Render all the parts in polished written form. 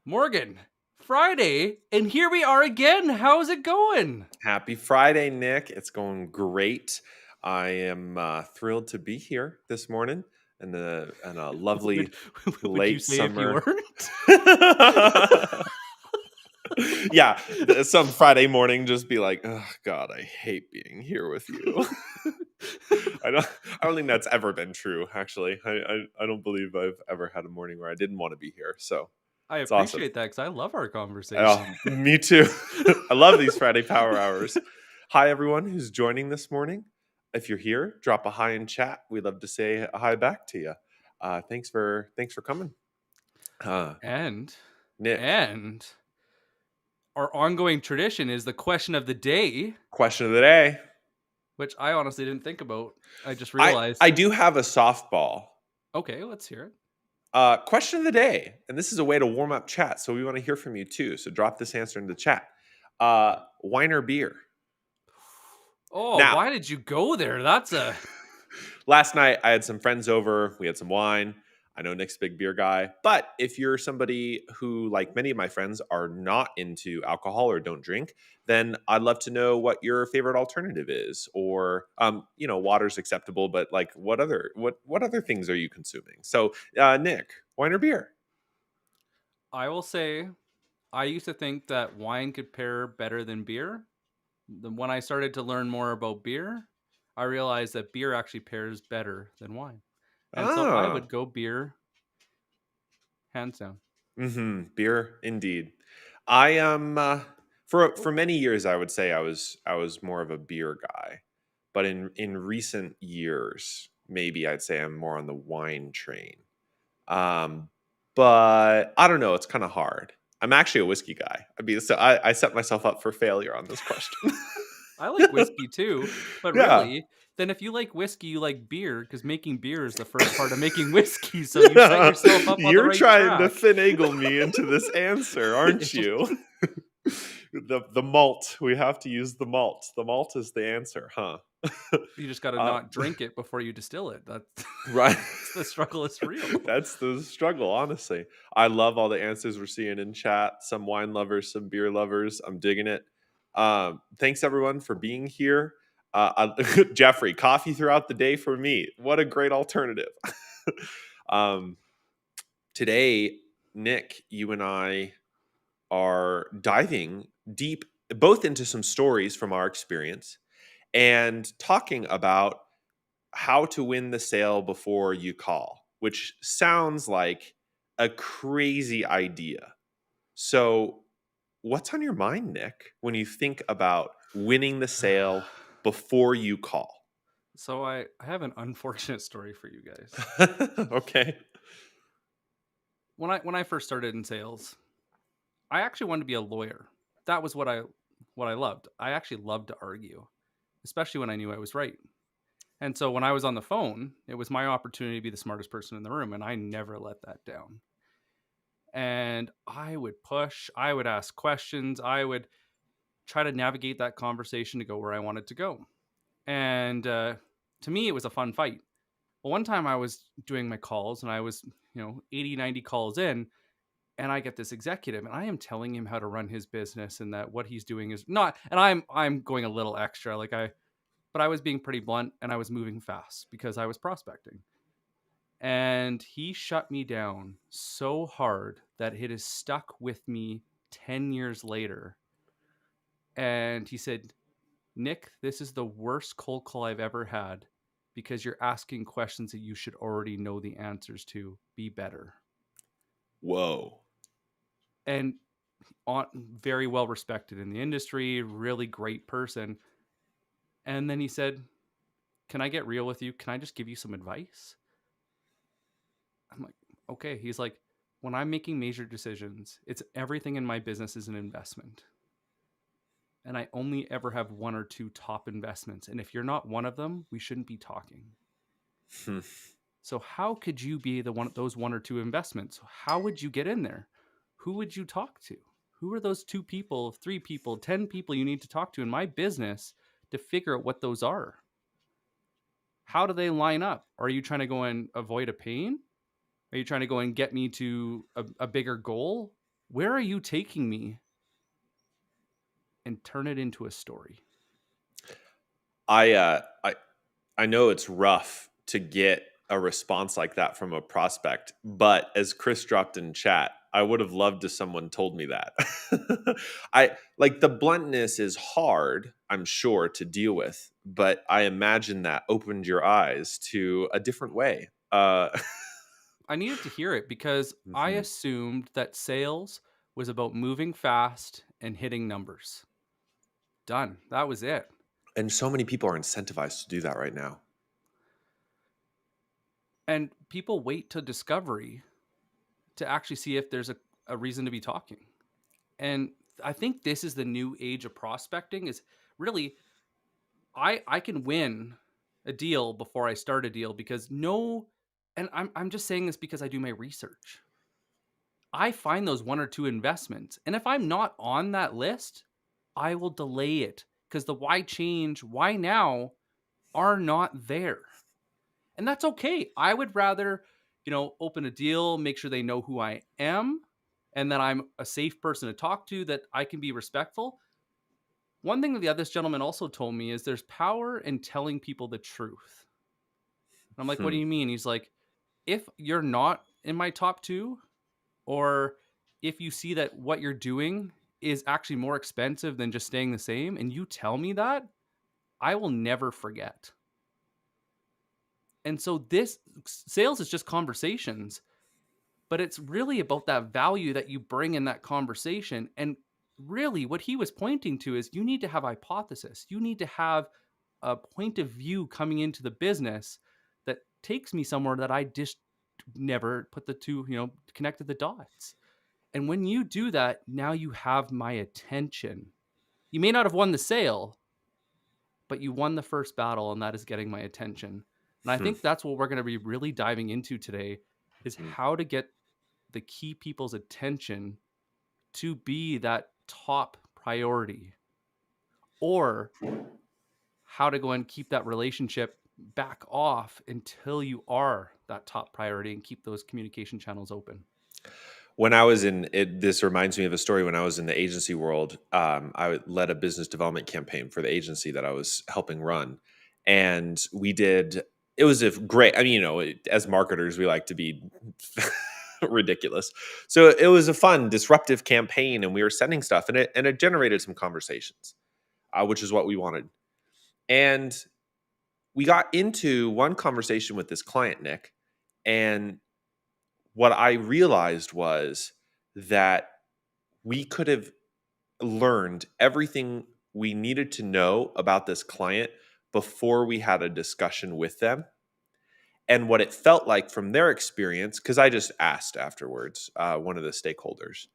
Morgan, Friday, and here we are again. How's it going? Happy Friday, Nick. It's going great. I am thrilled to be here this morning and a lovely Would, would you late say if you summer. weren't? Yeah, some Friday morning, just be like, oh God, I hate being here with you. I don't think that's ever been true. Actually, I don't believe I've ever had a morning where I didn't want to be here. So I it's awesome. appreciate that because I love our conversation. Oh, me too. I love these Friday Power Hours. Hi, everyone who's joining this morning. If you're here, drop a hi in chat. We'd love to say a hi back to you. Thanks for coming. and Nick, and our ongoing tradition is the question of the day, question of the day. which I honestly didn't think about. I just I realized. I do have a softball. Okay, let's hear it. Question of the day, and this is a way to warm up chat. So we want to hear from you too. So drop this answer in the chat. Wine or beer? Oh, Now, why did you go there? That's a last night I had some friends over. We had some wine. I know Nick's a big beer guy, but if you're somebody who, like many of my friends, are not into alcohol or don't drink, then I'd love to know what your favorite alternative is. Or, water's acceptable, but like, what other things are you consuming? So, Nick, wine or beer? I will say I used to think that wine could pair better than beer. When I started to learn more about beer, I realized that beer actually pairs better than wine. And so I Ah, would go beer, hands down. beer indeed. I am for many years I would say I was more of a beer guy, but in recent years maybe I'd say I'm more on the wine train. Um, but I don't know. It's kind of hard. I'm actually a whiskey guy. I mean, so I set myself up for failure on this question. I like whiskey too, but Yeah. really, then if you like whiskey, you like beer because making beer is the first part of making whiskey. So you set yourself up on the You're right trying to track. finagle me into this answer, aren't It's just you? The malt. We have to use the malt. The malt is the answer, huh? you just got to uh, not drink it before you distill it. That's right. the struggle is real. That's the struggle, honestly. I love all the answers we're seeing in chat. Some wine lovers, some beer lovers. I'm digging it. Thanks everyone for being here. Jeffrey, coffee throughout the day for me. What a great alternative. um, Today, Nick, you and I are diving deep both into some stories from our experience and talking about how to win the sale before you call, which sounds like a crazy idea. So, what's on your mind, Nick, when you think about winning the sale before you call? So I have an unfortunate story for you guys. Okay. When I first started in sales, I actually wanted to be a lawyer. That was what I loved. I actually loved to argue, especially when I knew I was right. And so when I was on the phone, it was my opportunity to be the smartest person in the room, and I never let that down. And I would push, I would ask questions, I would try to navigate that conversation to go where I wanted to go. And to me, it was a fun fight. Well, one time I was doing my calls and I was, 80, 90 calls in, and I get this executive and I am telling him how to run his business and that what he's doing is not, and I'm going a little extra, but I was being pretty blunt and I was moving fast because I was prospecting. And he shut me down so hard that it has stuck with me 10 years later. And he said, Nick, this is the worst cold call I've ever had because you're asking questions that you should already know the answers to. Be better. Whoa. And very well respected in the industry, really great person. And then he said, can I get real with you? Can I just give you some advice? I'm like, okay. He's like, when I'm making major decisions, it's everything in my business is an investment. And I only ever have one or two top investments. And if you're not one of them, we shouldn't be talking. Hmm. So how could you be those one or two investments? How would you get in there? Who would you talk to? Who are those 2 people, 3 people, 10 people you need to talk to in my business to figure out what those are? How do they line up? Are you trying to go and avoid a pain? Are you trying to go and get me to a bigger goal? Where are you taking me? And turn it into a story. I uh I I know it's rough to get a response like that from a prospect, but as Chris dropped in chat, I would have loved if someone told me that. I like the bluntness is hard, I'm sure, to deal with, but I imagine that opened your eyes to a different way. I needed to hear it because I Mhm. assumed that sales was about moving fast and hitting numbers. Done. That was it. And so many people are incentivized to do that right now. And people wait to discovery to actually see if there's a reason to be talking. And I think this is the new age of prospecting is really I can win a deal before I start a deal because no and I'm just saying this because I do my research. I find those one or two investments. And if I'm not on that list, I will delay it because the why change, why now are not there. And that's okay. I would rather, open a deal, make sure they know who I am and that I'm a safe person to talk to, that I can be respectful. One thing that the other gentleman also told me is there's power in telling people the truth. And I'm like, what do Hmm. you mean? He's like, if you're not in my top two, or if you see that what you're doing is actually more expensive than just staying the same, and you tell me that, I will never forget. And so this sales is just conversations, but it's really about that value that you bring in that conversation. And really, what he was pointing to is you need to have hypothesis. You need to have a point of view coming into the business that takes me somewhere that I just never put the two, connected the dots. And when you do that, now you have my attention. You may not have won the sale, but you won the first battle, and that is getting my attention. And I Hmm. think that's what we're going to be really diving into today is Hmm. how to get the key people's attention to be that top priority, or how to go and keep that relationship back off until you are that top priority and keep those communication channels open. When I was in it, this reminds me of a story. When I was in the agency world, I led a business development campaign for the agency that I was helping run, and we did. It was a great. I mean, as marketers, we like to be ridiculous. So it was a fun, disruptive campaign, and we were sending stuff, and it generated some conversations, which is what we wanted. And we got into one conversation with this client, Nick, and what I realized was that we could have learned everything we needed to know about this client before we had a discussion with them. And what it felt like from their experience, because I just asked afterwards, one of the stakeholders,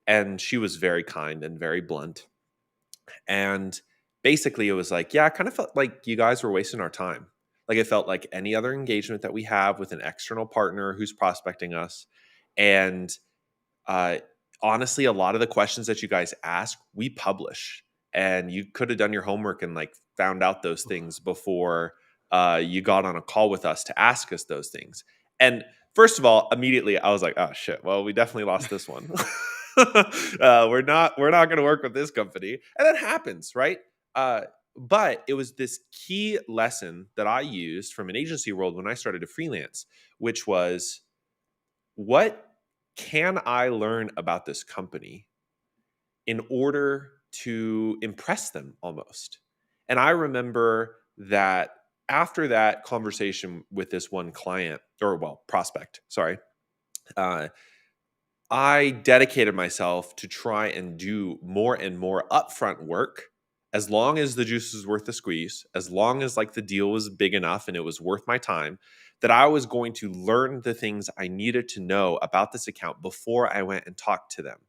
and she was very kind and very blunt. And basically, it was like, yeah, I kind of felt like you guys were wasting our time. Like it felt like any other engagement that we have with an external partner who's prospecting us. And uh, honestly, a lot of the questions that you guys ask, we publish, and you could have done your homework and like found out those things before you got on a call with us to ask us those things. And first of all, immediately I was like, oh shit, well, we definitely lost this one. We're not going to work with this company, and that happens, right? But it was this key lesson that I used from an agency world when I started to freelance, which was what can I learn about this company in order to impress them almost? And I remember that after that conversation with this one client, or well, prospect, sorry, uh, I dedicated myself to try and do more and more upfront work as long as the juice was worth the squeeze, as long as like the deal was big enough and it was worth my time, that I was going to learn the things I needed to know about this account before I went and talked to them.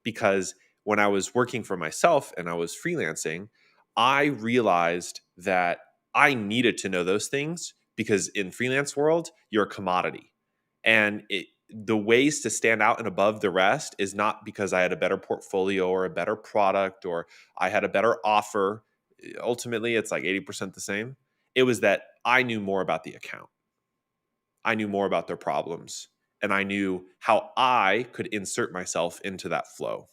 Because when I was working for myself and I was freelancing, I realized that I needed to know those things because in freelance world, you're a commodity. And the ways to stand out and above the rest is not because I had a better portfolio or a better product or I had a better offer. Ultimately, it's like 80% the same. It was that I knew more about the account. I knew more about their problems, and I knew how I could insert myself into that flow.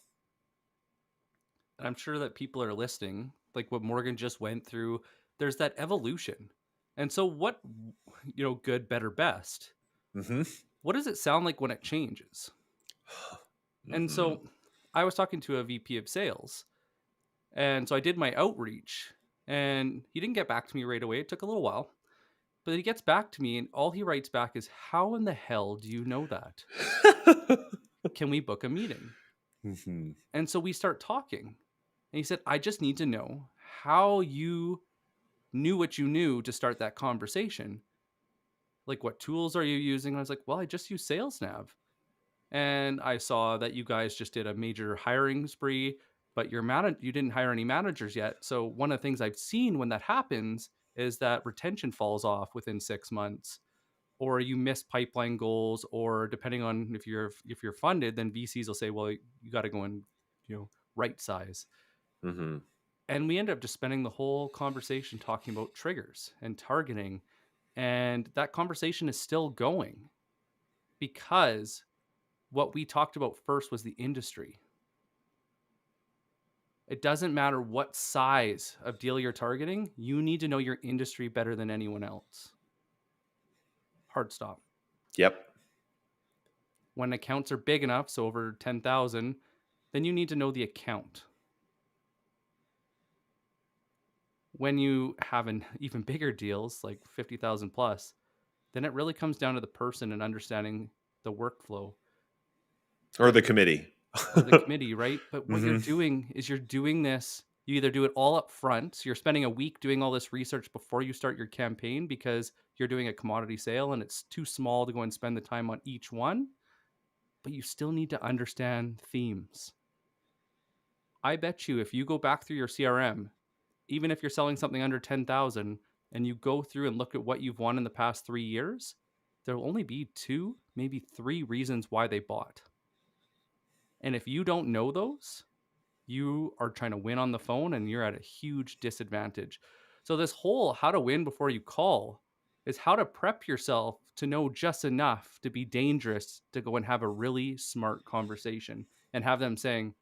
And I'm sure that people are listening, like what Morgan just went through, there's that evolution. And so what, good, better, best, Hmm. what does it sound like when it changes? And Hmm. so I was talking to a VP of sales, and so I did my outreach, and he didn't get back to me right away. It took a little while, but he gets back to me, and all he writes back is, "How in the hell do you know that? Can we book a meeting?" Hmm. And so we start talking. And he said, "I just need to know how you knew what you knew to start that conversation. Like, what tools are you using?" I was like, "Well, I just use SalesNav. And I saw that you guys just did a major hiring spree, but you didn't hire any managers yet. So one of the things I've seen when that happens is that retention falls off within 6 months, or you miss pipeline goals, or depending on if you're funded, then VCs will say, well, you got to go and right size." Hmm. And we end up just spending the whole conversation talking about triggers and targeting, and that conversation is still going because what we talked about first was the industry. It doesn't matter what size of deal you're targeting, you need to know your industry better than anyone else. Hard stop. Yep. When accounts are big enough, so over 10,000, then you need to know the account. When you have an even bigger deals, like 50,000 plus, then it really comes down to the person and understanding the workflow. Or the committee. Or the committee, right? But what you're Hmm. doing is you're doing this. You either do it all up front, so you're spending a week doing all this research before you start your campaign because you're doing a commodity sale and it's too small to go and spend the time on each one, but you still need to understand themes. I bet you if you go back through your CRM, even if you're selling something under 10,000 and you go through and look at what you've won in the past 3 years, there'll only be 2, maybe 3 reasons why they bought. And if you don't know those, you are trying to win on the phone and you're at a huge disadvantage. So, this whole how to win before you call is how to prep yourself to know just enough to be dangerous to go and have a really smart conversation and have them saying,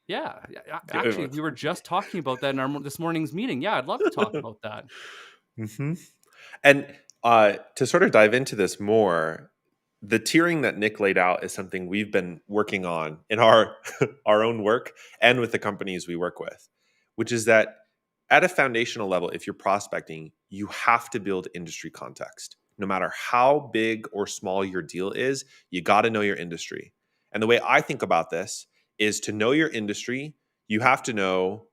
"Yeah, actually, we were just talking about that in this morning's meeting. Yeah, I'd love to talk about that." Hmm. And to sort of dive into this more, the tiering that Nick laid out is something we've been working on in our our own work and with the companies we work with, which is that at a foundational level, if you're prospecting, you have to build industry context. No matter how big or small your deal is, you got to know your industry. And the way I think about this is to know your industry, you have to know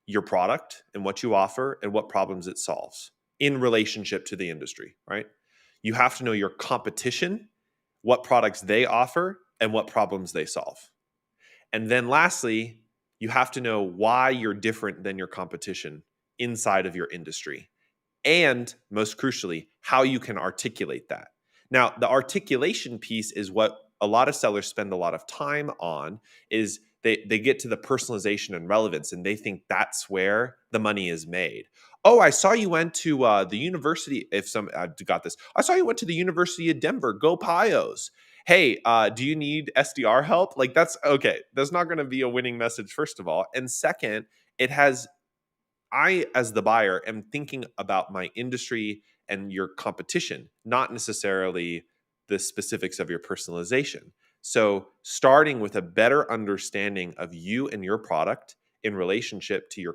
your product and what you offer and what problems it solves in relationship to the industry, right? You have to know your competition, what products they offer, and what problems they solve. And then lastly, you have to know why you're different than your competition inside of your industry. And most crucially, how you can articulate that. Now, the articulation piece is what a lot of sellers spend a lot of time on is they get to the personalization and relevance and they think that's where the money is made. Oh, I saw you went to the university. If some I got this, I saw you went to the University of Denver. Go Pios. Hey, do you need SDR help? Like that's okay. That's not going to be a winning message, first of all. And second, it has I, as the buyer, am thinking about my industry and your competition, not necessarily the specifics of your personalization. So, starting with a better understanding of you and your product in relationship to your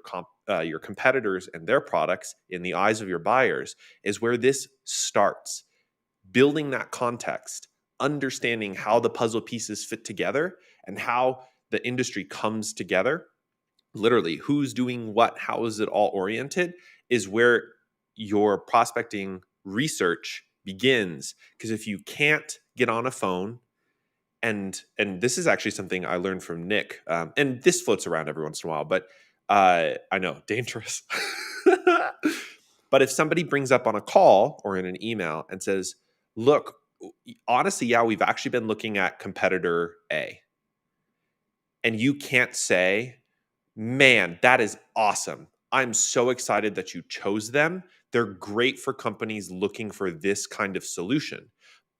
competitors and their products in the eyes of your buyers is where this starts. Building that context, understanding how the puzzle pieces fit together and how the industry comes together, literally who's doing what, how is it all oriented, is where your prospecting research begins. Because if you can't get on a phone, and this is actually something I learned from Nick, and this floats around every once in a while, but I know, dangerous. But if somebody brings up on a call or in an email and says, look, honestly, yeah, we've actually been looking at competitor A, and you can't say, man, that is awesome, I'm so excited that you chose them, They're great for companies looking for this kind of solution.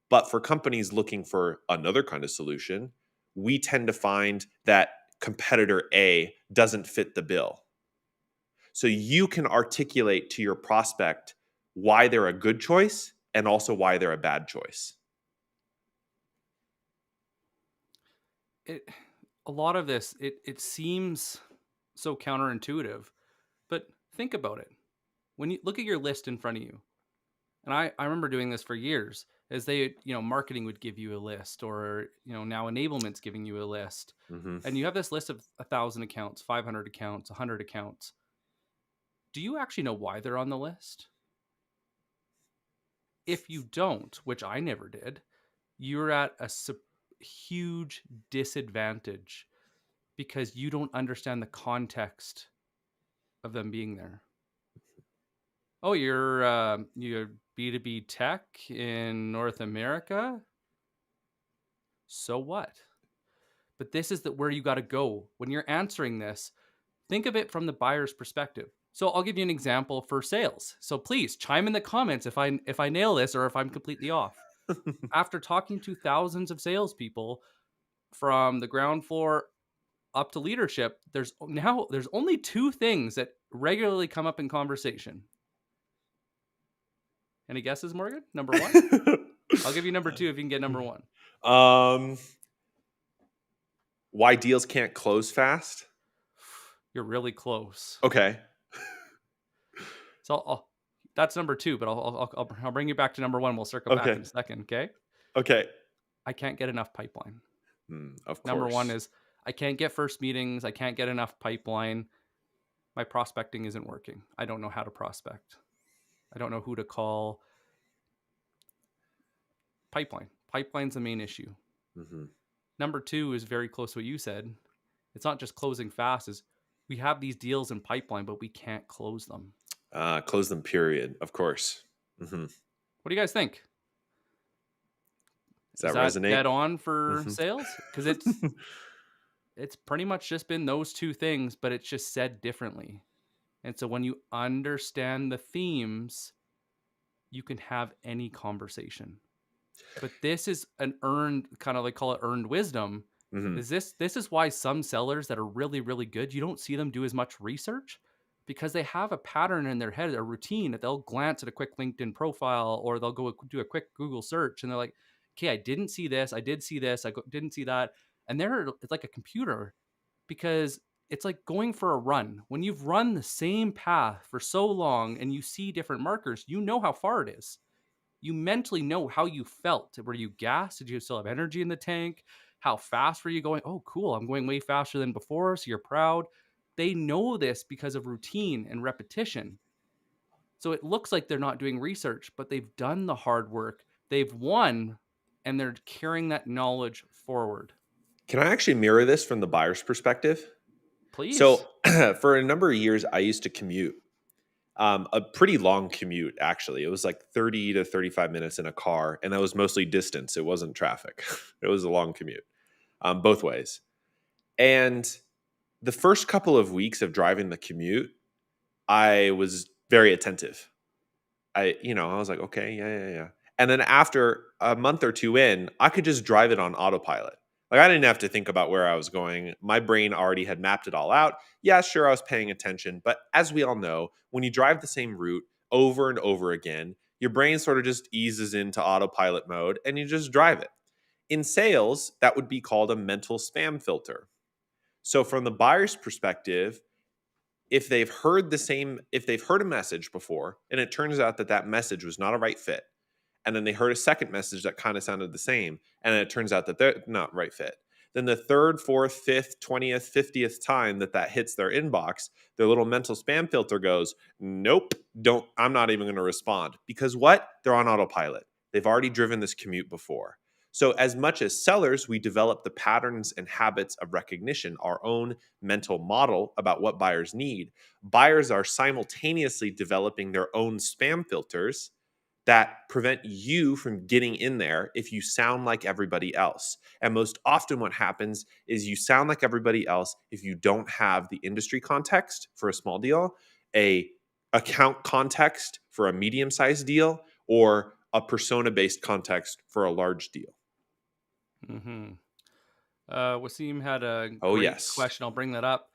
But for companies looking for another kind of solution, we tend to find that competitor A doesn't fit the bill. So you can articulate to your prospect why they're a good choice and also why they're a bad choice. It a lot of this it seems so counterintuitive, but think about it. When you look at your list in front of you, and I remember doing this for years, as they, marketing would give you a list, or, now enablement's giving you a list. Mm-hmm. And you have this list of 1,000 accounts, 500 accounts, 100 accounts. Do you actually know why they're on the list? If you don't, which I never did, you're at a huge disadvantage because you don't understand the context of them being there. Oh, you're B2B tech in North America? So what? But this is where you got to go when you're answering this. Think of it from the buyer's perspective. So I'll give you an example for sales. So please chime in the comments if I nail this or if I'm completely off. After talking to thousands of salespeople from the ground floor up to leadership, there's only two things that regularly come up in conversation. Any guesses, Morgan? Number one? I'll give you number two if you can get number one. Why deals can't close fast? You're really close. Okay. So that's number two, but I'll bring you back to number one. We'll circle back Okay. in a second. Okay. Okay. I can't get enough pipeline. Of Number one course. is I can't get first meetings. I can't get enough pipeline. My prospecting isn't working. I don't know how to prospect. I don't know who to call. Pipeline's the main issue. Mm-hmm. Number two is very close to what you said. It's not just closing fast. Is we have these deals in pipeline, but we can't close them. Close them, period. Of course. Mm-hmm. What do you guys think? Does that that resonate? dead on for Mm-hmm. sales? Because it's pretty much just been those two things, but it's just said differently. And so when you understand the themes, you can have any conversation. But this is an earned, kind of like call it earned wisdom. Mm-hmm. This is why some sellers that are really, really good, you don't see them do as much research because they have a pattern in their head, a routine that they'll glance at a quick LinkedIn profile or they'll go do a quick Google search and they're like, okay, I didn't see this. I did see this. Didn't see that. And it's like a computer because it's like going for a run. When you've run the same path for so long and you see different markers, you know how far it is. You mentally know how you felt. Were you gassed? Did you still have energy in the tank? How fast were you going? Oh, cool. I'm going way faster than before. So you're proud. They know this because of routine and repetition. So it looks like they're not doing research, but they've done the hard work. They've won and they're carrying that knowledge forward. Can I actually mirror this from the buyer's perspective? Please. So for a number of years, I used to commute. A pretty long commute, actually. It was like 30 to 35 minutes in a car, and that was mostly distance. It wasn't traffic. It was a long commute, both ways. And the first couple of weeks of driving the commute, I was very attentive. I was like, okay, yeah. And then after a month or two in, I could just drive it on autopilot. Like I didn't have to think about where I was going. My brain already had mapped it all out. Yeah, sure, I was paying attention. But as we all know, when you drive the same route over and over again, your brain sort of just eases into autopilot mode and you just drive it. In sales, that would be called a mental spam filter. So from the buyer's perspective, if they've heard a message before and it turns out that that message was not a right fit, and then they heard a second message that kind of sounded the same, and then it turns out that they're not right fit, then the third, fourth, fifth, 20th, 50th time that hits their inbox, their little mental spam filter goes, nope, I'm not even going to respond. Because what? They're on autopilot. They've already driven this commute before. So as much as sellers, we develop the patterns and habits of recognition, our own mental model about what buyers need. Buyers are simultaneously developing their own spam filters that prevent you from getting in there if you sound like everybody else. And most often what happens is you sound like everybody else if you don't have the industry context for a small deal, a account context for a medium sized deal or a persona based context for a large deal? Mm-hmm. Wasim had a Oh, great yes. question. I'll bring that up.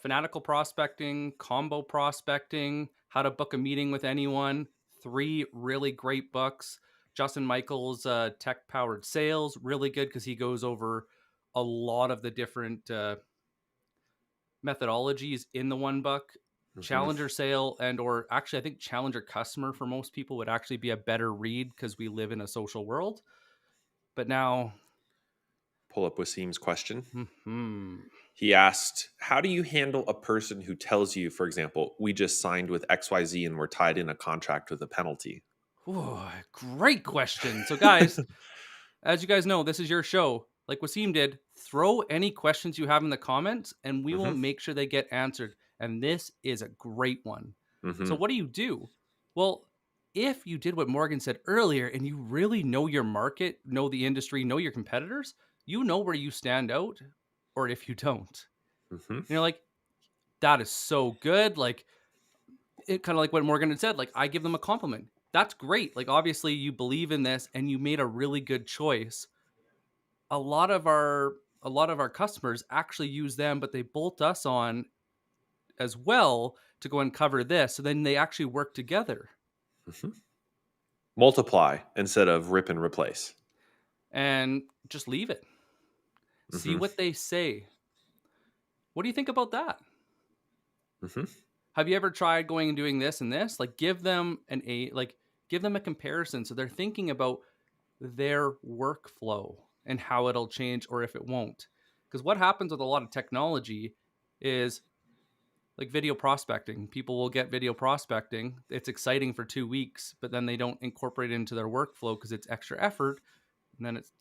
Fanatical prospecting, combo prospecting, how to book a meeting with anyone. Three really great books. Justin Michaels' Tech Powered Sales, really good because he goes over a lot of the different methodologies in the one book. Hmm. Challenger sale and or actually I think challenger customer for most people would actually be a better read because we live in a social world. But now, Pull up Wasim's question. hmm, He asked, how do you handle a person who tells you, for example, we just signed with XYZ and we're tied in a contract with a penalty? ooh, great question. So guys, as you guys know, this is your show. Like Wasim did, throw any questions you have in the comments and we will Hmm. make sure they get answered. And this is a great one. Hmm. So, what do you do? Well, if you did what Morgan said earlier and you really know your market, know the industry, know your competitors, you know where you stand out, or if you don't. Hmm. And you're like, that is so good. Like, it kind of like what Morgan had said, like, I give them a compliment. That's great. Like, obviously, you believe in this and you made a really good choice. a lot of our a lot of our customers actually use them, but they bolt us on as well to go and cover this. So then they actually work together Hmm. Multiply instead of rip and replace. and just leave it. See Hmm. what they say. What do you think about that? Hmm. Have you ever tried going and doing this and this? Like give them a comparison so they're thinking about their workflow and how it'll change or if it won't. Because what happens with a lot of technology is like video prospecting. People will get video prospecting. It's exciting for 2 weeks, but then they don't incorporate it into their workflow because it's extra effort. And then it's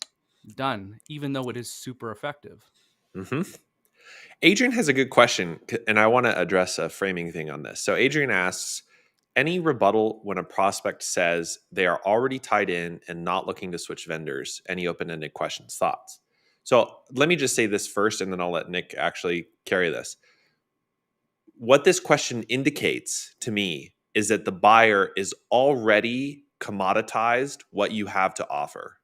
done, even though it is super effective. Hmm. Adrian has a good question, and I want to address a framing thing on this. So, Adrian asks, any rebuttal when a prospect says they are already tied in and not looking to switch vendors? Any open ended questions, thoughts? So, let me just say this first, and then I'll let Nick actually carry this. What this question indicates to me is that the buyer is already commoditized what you have to offer.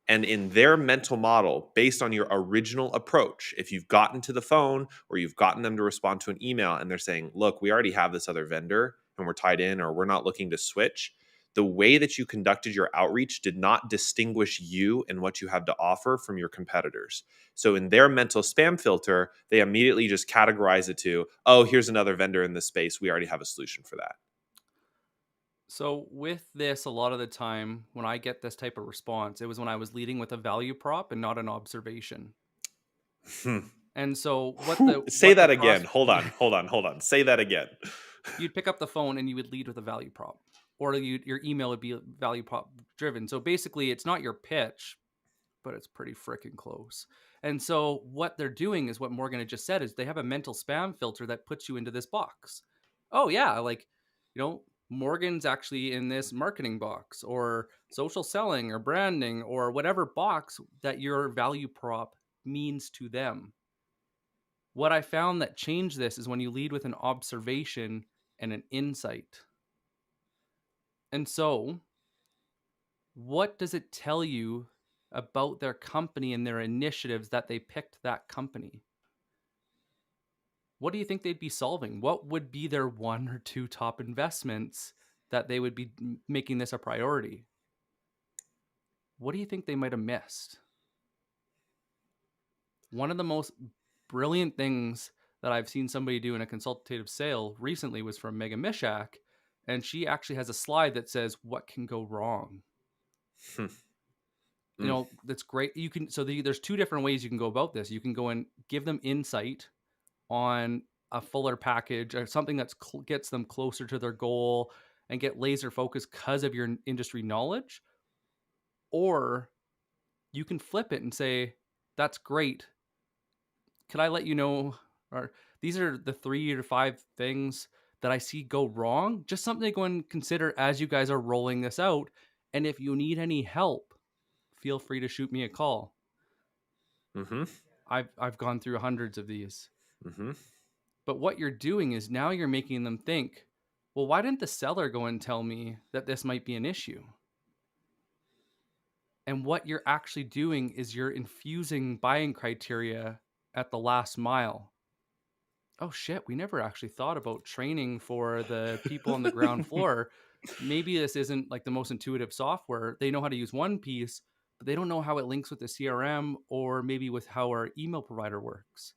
And in their mental model, based on your original approach, if you've gotten to the phone or you've gotten them to respond to an email and they're saying, look, we already have this other vendor and we're tied in or we're not looking to switch, the way that you conducted your outreach did not distinguish you and what you have to offer from your competitors. So in their mental spam filter, they immediately just categorize it to, oh, here's another vendor in this space. We already have a solution for that. So, with this, a lot of the time when I get this type of response, it was when I was leading with a value prop and not an observation. Hmm. And so, Say what the that again. pros, Hold on, hold on, hold on. Say that again. you'd pick up the phone and you would lead with a value prop, or your email would be value prop driven. So basically, it's not your pitch, but it's pretty freaking close. And so what they're doing is what Morgan had just said is they have a mental spam filter that puts you into this box. Oh yeah, like Morgan's actually in this marketing box or social selling or branding or whatever box that your value prop means to them. What I found that changed this is when you lead with an observation and an insight. And so, what does it tell you about their company and their initiatives that they picked that company? What do you think they'd be solving? What would be their one or two top investments that they would be making this a priority? What do you think they might have missed? One of the most brilliant things that I've seen somebody do in a consultative sale recently was from Megan Mishak, and she actually has a slide that says what can go wrong. Hmm. Mm. That's great. There's two different ways you can go about this. You can go and give them insight on a fuller package or something that's gets them closer to their goal and get laser focused because of your industry knowledge, or you can flip it and say, that's great. Could I let you know, or these are the 3 to 5 things that I see go wrong? Just something to go and consider as you guys are rolling this out. And if you need any help, feel free to shoot me a call. Hmm. I've gone through hundreds of these. Hmm. But what you're doing is now you're making them think, Well, why didn't the seller go and tell me that this might be an issue? And what you're actually doing is you're infusing buying criteria at the last mile. Oh shit, we never actually thought about training for the people on the ground floor. Maybe this isn't like the most intuitive software. They know how to use one piece, but they don't know how it links with the CRM or maybe with how our email provider works.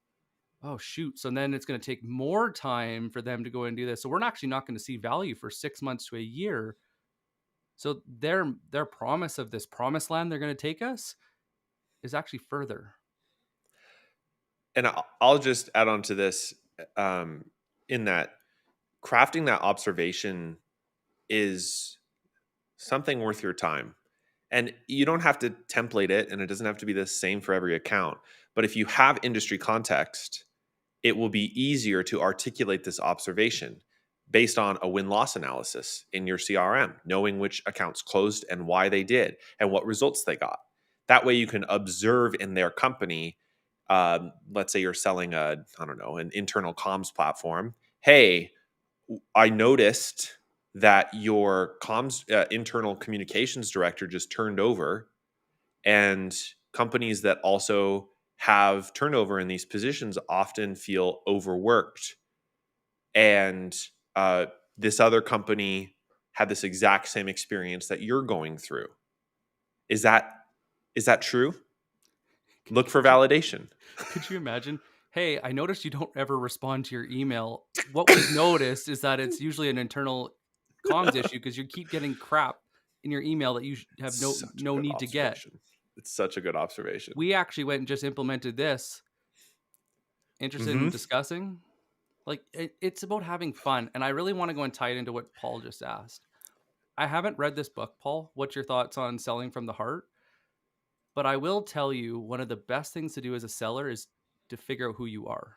Oh shoot. So then it's going to take more time for them to go and do this. So we're actually not going to see value for 6 months to a year. So their promise of this promised land they're going to take us is actually further. And I'll just add on to this, in that crafting that observation is something worth your time. And you don't have to template it, and it doesn't have to be the same for every account. But if you have industry context, it will be easier to articulate this observation based on a win-loss analysis in your CRM, knowing which accounts closed and why they did and what results they got. That way you can observe in their company. Let's say you're selling I don't know, an internal comms platform. Hey, I noticed that your comms internal communications director just turned over, and companies that also have turnover in these positions often feel overworked. And uh, this other company had this exact same experience that you're going through. Is that true? Look for Could you validation. could you imagine? Hey, I noticed you don't ever respond to your email. What we've noticed is that it's usually an internal comms issue because you keep getting crap in your email that you have no Such a no good need to get. observation. It's such a good observation. We actually went and just implemented this. Interested in Hmm. discussing? Like it's about having fun, and I really want to go and tie it into what Paul just asked. I haven't read this book, Paul. What's your thoughts on selling from the heart? But I will tell you one of the best things to do as a seller is to figure out who you are.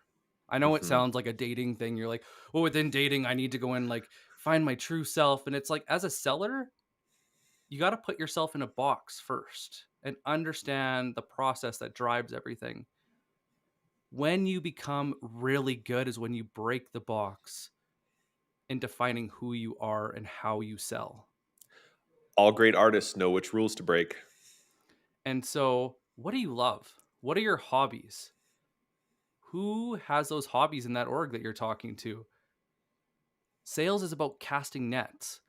I know it Hmm. sounds like a dating thing. You're like, well, within dating, I need to go and like find my true self. And it's like, as a seller, you got to put yourself in a box first and understand the process that drives everything. When you become really good is when you break the box in defining who you are and how you sell. All great artists know which rules to break. And so, what do you love? What are your hobbies? Who has those hobbies in that org that you're talking to? Sales is about casting nets.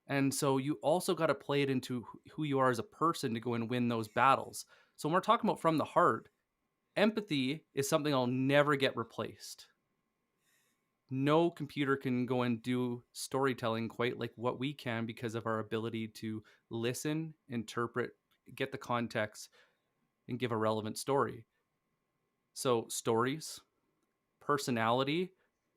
And so you also got to play it into who you are as a person to go and win those battles. So when we're talking about from the heart, empathy is something I'll never get replaced. No computer can go and do storytelling quite like what we can because of our ability to listen, interpret, get the context, and give a relevant story. So, stories, personality.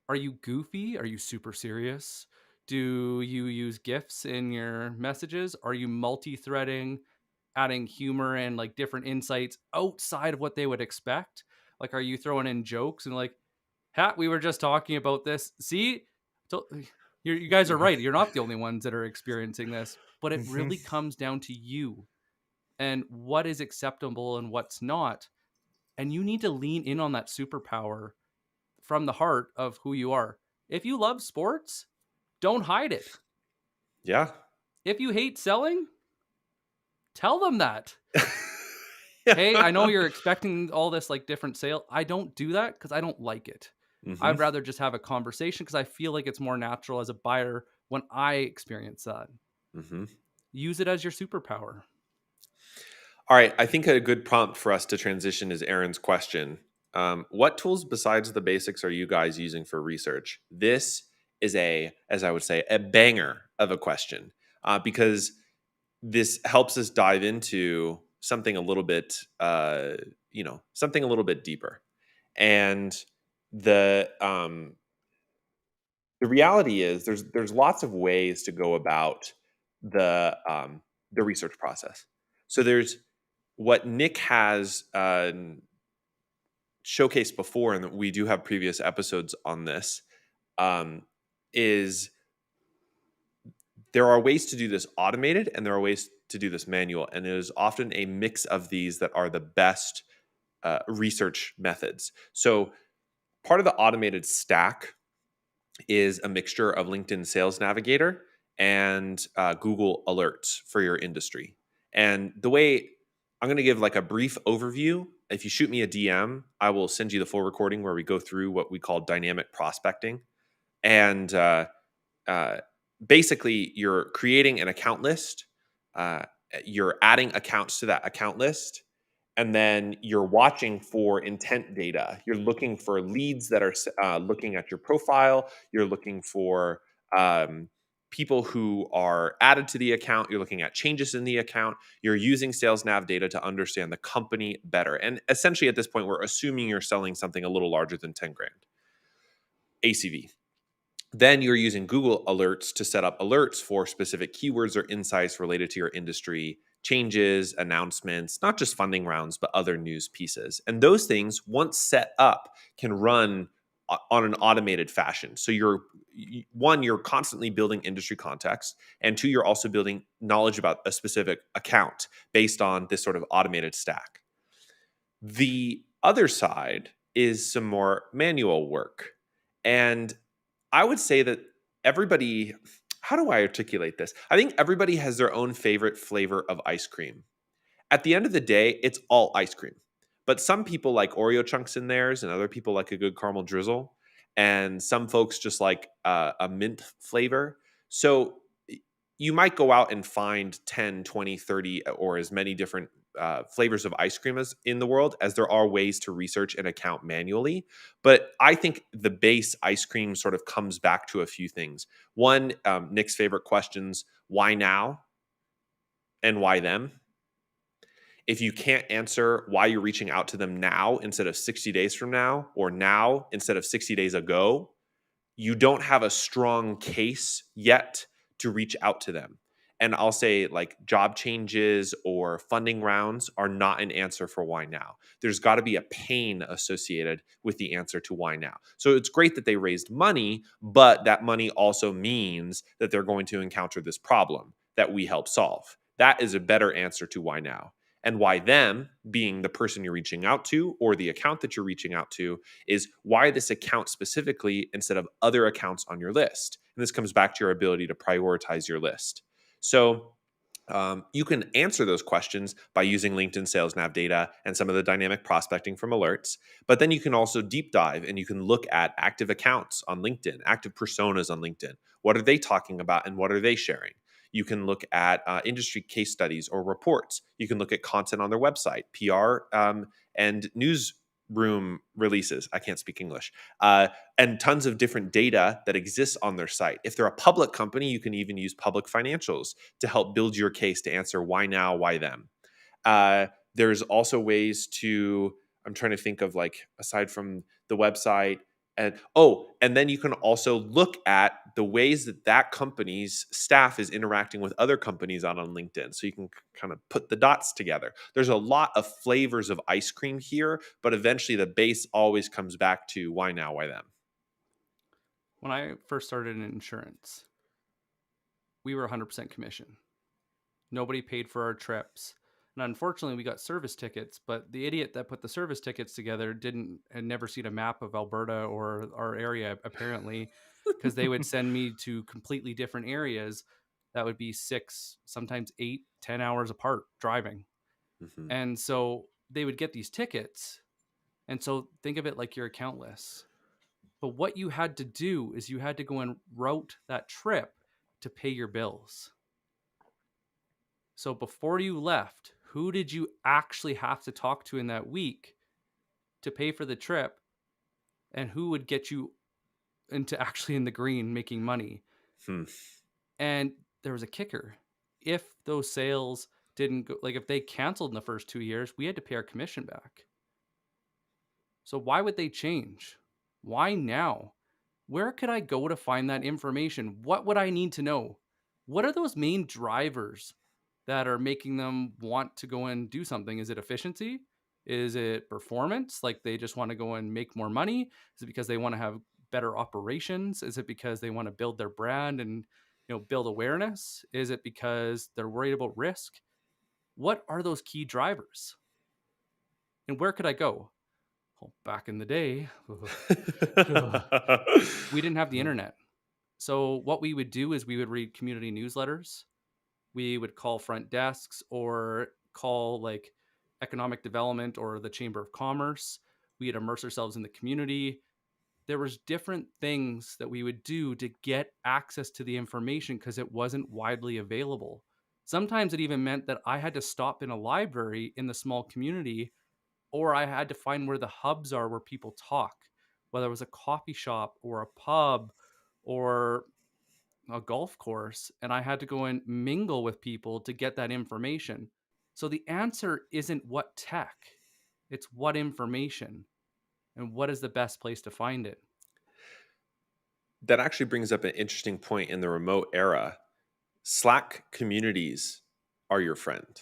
Are you goofy? Are you super serious? Do you use GIFs in your messages? Are you multi threading, adding humor and like different insights outside of what they would expect? Like, are you throwing in jokes and like, "Ha, we were just talking about this. See, you guys are right. You're not the only ones that are experiencing this, but it Hmm. really comes down to you and what is acceptable and what's not. And you need to lean in on that superpower from the heart of who you are. If you love sports, don't hide it. Yeah. If you hate selling, tell them that. Hey, I know Yeah. you're expecting all this like different sale. I don't do that because I don't like it. Hmm. I'd rather just have a conversation because I feel like it's more natural as a buyer when I experience that. Hmm. Use it as your superpower. All right. I think a good prompt for us to transition is Aaron's question. What tools besides the basics are you guys using for research? This is as I would say, a banger of a question, because this helps us dive into something a little bit, something a little bit deeper. And the um, the reality is there's lots of ways to go about the research process. So there's what Nick has showcased before, and we do have previous episodes on this. Um, is there are ways to do this automated, and there are ways to do this manual, and it is often a mix of these that are the best research methods. So part of the automated stack is a mixture of LinkedIn Sales Navigator and Google Alerts for your industry. And the way I'm going to give like a brief overview. If you shoot me a DM, I will send you the full recording where we go through what we call dynamic prospecting. And uh, basically, you're creating an account list, uh, you're adding accounts to that account list, and then you're watching for intent data. You're looking for leads that are looking at your profile. You're looking for um, people who are added to the account. You're looking at changes in the account. You're using sales nav data to understand the company better. And essentially, at this point, we're assuming you're selling something a little larger than 10 grand ACV. Then you're using Google Alerts to set up alerts for specific keywords or insights related to your industry, changes, announcements, not just funding rounds, but other news pieces. And those things, once set up, can run on an automated fashion. So one, you're constantly building industry context, and two, you're also building knowledge about a specific account based on this sort of automated stack. The other side is some more manual work. And I would say that everybody, how do I articulate this? I think everybody has their own favorite flavor of ice cream. At the end of the day, it's all ice cream. But some people like Oreo chunks in theirs, and other people like a good caramel drizzle. And some folks just like a mint flavor. So you might go out and find 10, 20, 30, or as many different flavors of ice cream as in the world as there are ways to research and account manually. But I think the base ice cream sort of comes back to a few things. One, Nick's favorite questions: why now and why them? If you can't answer why you're reaching out to them now instead of 60 days from now, or now instead of 60 days ago, you don't have a strong case yet to reach out to them. And I'll say, like, job changes or funding rounds are not an answer for why now. There's got to be a pain associated with the answer to why now. So it's great that they raised money, but that money also means that they're going to encounter this problem that we help solve. That is a better answer to why now. And why them, being the person you're reaching out to or the account that you're reaching out to, is why this account specifically instead of other accounts on your list. And this comes back to your ability to prioritize your list. So you can answer those questions by using LinkedIn Sales Nav data and some of the dynamic prospecting from alerts. But then you can also deep dive and you can look at active accounts on LinkedIn, active personas on LinkedIn. What are they talking about and what are they sharing? You can look at industry case studies or reports. You can look at content on their website, PR, and newsroom releases. I can't speak English. And tons of different data that exists on their site. If they're a public company, you can even use public financials to help build your case to answer why now, why them. There's also ways to, I'm trying to think of, like, aside from the website, and then you can also look at the ways that that company's staff is interacting with other companies on LinkedIn. So you can kind of put the dots together. There's a lot of flavors of ice cream here, but eventually the base always comes back to why now, why them. When I first started in insurance, we were 100% commission. Nobody paid for our trips. And unfortunately, we got service tickets, but the idiot that put the service tickets together had never seen a map of Alberta or our area, apparently, because they would send me to completely different areas that would be 6, sometimes 8, 10 hours apart driving. Mhm. And so they would get these tickets. And so think of it like your account list. But what you had to do is you had to go and route that trip to pay your bills. So before you left, who did you actually have to talk to in that week to pay for the trip, and who would get you into actually in the green making money? Hmm. And there was a kicker. If those sales didn't go, like if they canceled in the first 2 years, we had to pay our commission back. So why would they change? Why now? Where could I go to find that information? What would I need to know? What are those main drivers that are making them want to go and do something? Is it efficiency? Is it performance? Like they just want to go and make more money? Is it because they want to have better operations? Is it because they want to build their brand and build awareness? Is it because they're worried about risk? What are those key drivers? And where could I go? Well, back in the day, we didn't have the internet. So what we would do is we would read community newsletters. We would call front desks or call like economic development or the chamber of commerce. We'd immerse ourselves in the community. There was different things that we would do to get access to the information because it wasn't widely available. Sometimes it even meant that I had to stop in a library in the small community, or I had to find where the hubs are where people talk, whether it was a coffee shop or a pub or a golf course, and I had to go and mingle with people to get that information. So the answer isn't what tech, it's what information and what is the best place to find it. That actually brings up an interesting point in the remote era. Slack communities are your friend.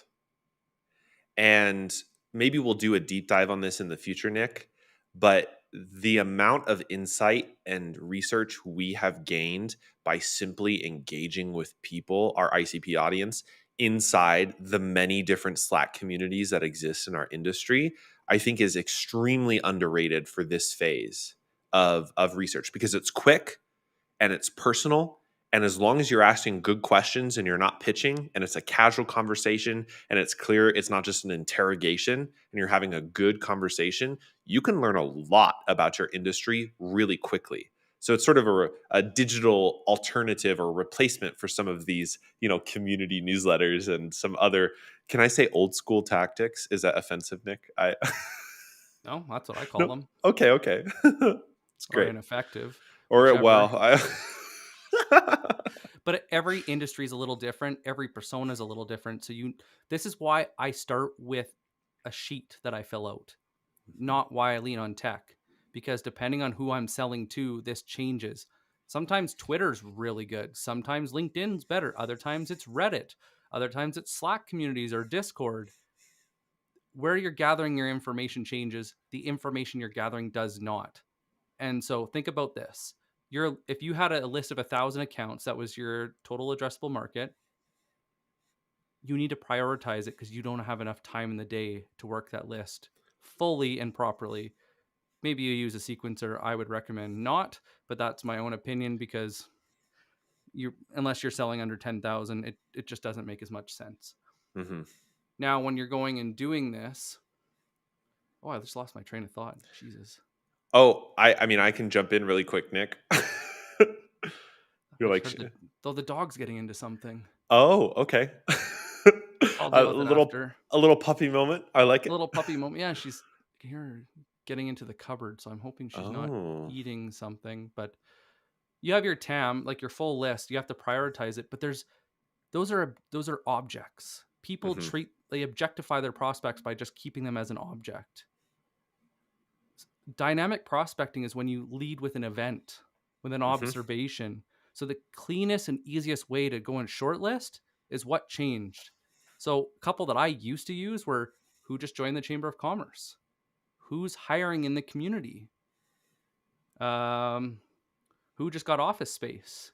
And maybe we'll do a deep dive on this in the future, Nick. But the amount of insight and research we have gained by simply engaging with people, our ICP audience, inside the many different Slack communities that exist in our industry, I think is extremely underrated for this phase of research because it's quick and it's personal. And as long as you're asking good questions and you're not pitching and it's a casual conversation and it's clear it's not just an interrogation and you're having a good conversation, you can learn a lot about your industry really quickly. So it's sort of a digital alternative or replacement for some of these, community newsletters and some other, can I say old school tactics? Is that offensive, Nick? I No, that's what I call no. them, Okay. It's or great. ineffective, Or whichever. well, I But every industry is a little different. Every persona is a little different. This is why I start with a sheet that I fill out, not why I lean on tech, because depending on who I'm selling to, this changes. Sometimes Twitter's really good. Sometimes LinkedIn's better. Other times it's Reddit. Other times it's Slack communities or Discord. Where you're gathering your information changes. The information you're gathering does not. And so think about this. If you had a list of 1,000 accounts, that was your total addressable market, you need to prioritize it because you don't have enough time in the day to work that list fully and properly. Maybe you use a sequencer. I would recommend not, but that's my own opinion because unless you're selling under 10,000, it just doesn't make as much sense. Mhm. Now, when you're going and doing this, I just lost my train of thought. Jesus. Oh, I mean, I can jump in really quick, Nick. I You're just like, heard the dog's getting into something. oh, okay. I'll a deal with it little, after. a little puppy moment. I like A it. little puppy moment. Yeah, she's here getting into the cupboard, so I'm hoping she's not Oh. eating something. But you have your TAM, like your full list. You have to prioritize it. But those are objects. People Hmm. they objectify their prospects by just keeping them as an object. Dynamic prospecting is when you lead with an event, with an Hmm. observation. So the cleanest and easiest way to go and shortlist is what changed. So a couple that I used to use were who just joined the Chamber of Commerce, who's hiring in the community, um, who just got office space,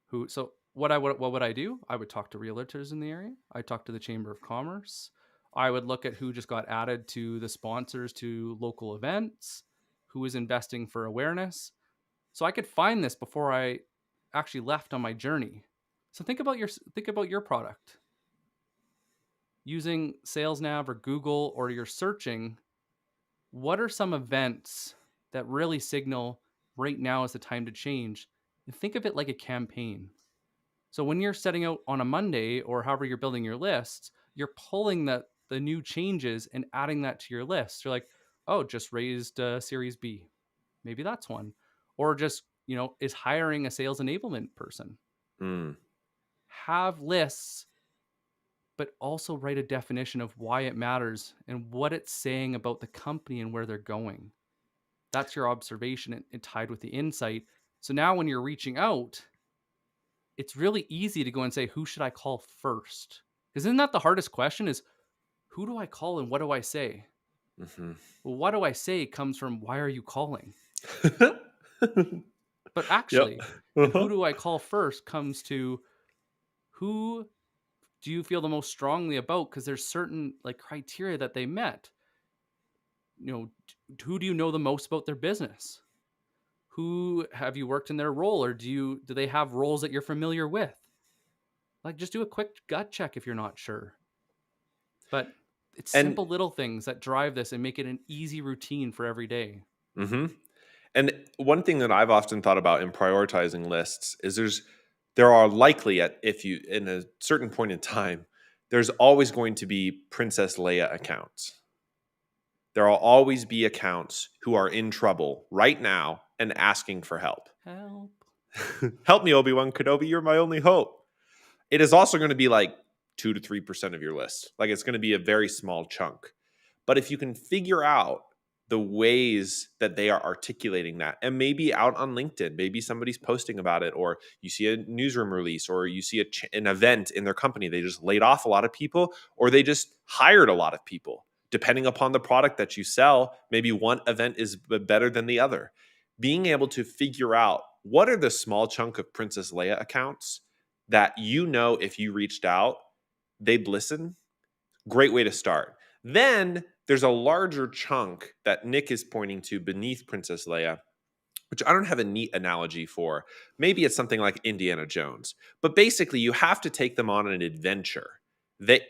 who. So what would I do? I would talk to realtors in the area. I talk to the Chamber of Commerce. I would look at who just got added to the sponsors to local events, who is investing for awareness. So I could find this before I actually left on my journey. So think about your product using SalesNav or Google, or you're searching. What are some events that really signal right now is the time to change? And think of it like a campaign. So when you're setting out on a Monday or however you're building your lists, you're pulling the new changes and adding that to your list. You're like, oh, just raised Series B. Maybe that's one. Or just, is hiring a sales enablement person. Mm. Have lists, but also write a definition of why it matters and what it's saying about the company and where they're going. That's your observation and tied with the insight. So now when you're reaching out, it's really easy to go and say, who should I call first? Because isn't that the hardest question is who do I call and what do I say? Hmm. Well, what do I say comes from why are you calling? But Yep. actually, and who Uh-huh. do I call first comes to who do you feel the most strongly about? Because there's certain like criteria that they met. who do you know the most about their business? Who have you worked in their role, or do they have roles that you're familiar with? Like, just do a quick gut check if you're not sure. But it's And simple little things that drive this and make it an easy routine for every day. mhm. And one thing that I've often thought about in prioritizing lists is there are likely at if you in a certain point in time, there's always going to be Princess Leia accounts. There will always be accounts who are in trouble right now and asking for help. Help. Help me, Obi-Wan Kenobi, you're my only hope. It is also going to be like 2 to 3% of your list. Like it's going to be a very small chunk. But if you can figure out the ways that they are articulating that, and maybe out on LinkedIn, maybe somebody's posting about it, or you see a newsroom release, or you see an event in their company, they just laid off a lot of people, or they just hired a lot of people. Depending upon the product that you sell, maybe one event is better than the other. Being able to figure out what are the small chunk of Princess Leia accounts that you know if you reached out, they'd listen. Great way to start. Then there's a larger chunk that Nick is pointing to beneath Princess Leia, which I don't have a neat analogy for. Maybe it's something like Indiana Jones. But basically, you have to take them on an adventure. They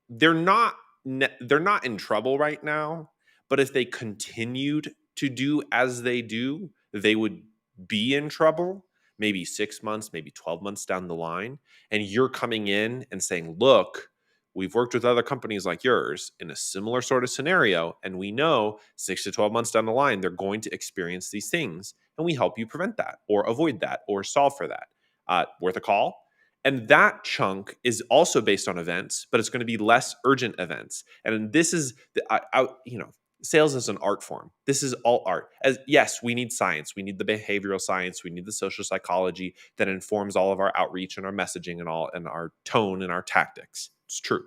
they're not they're not in trouble right now, but if they continued to do as they do, they would be in trouble maybe 6 months, maybe 12 months down the line, and you're coming in and saying, "Look, we've worked with other companies like yours in a similar sort of scenario, and we know 6 to 12 months down the line they're going to experience these things, and we help you prevent that or avoid that or solve for that." Worth a call? And that chunk is also based on events, but it's going to be less urgent events. And this is, sales is an art form. This is all art. As yes, we need science. We need the behavioral science. We need the social psychology that informs all of our outreach and our messaging and all, and our tone and our tactics. It's true.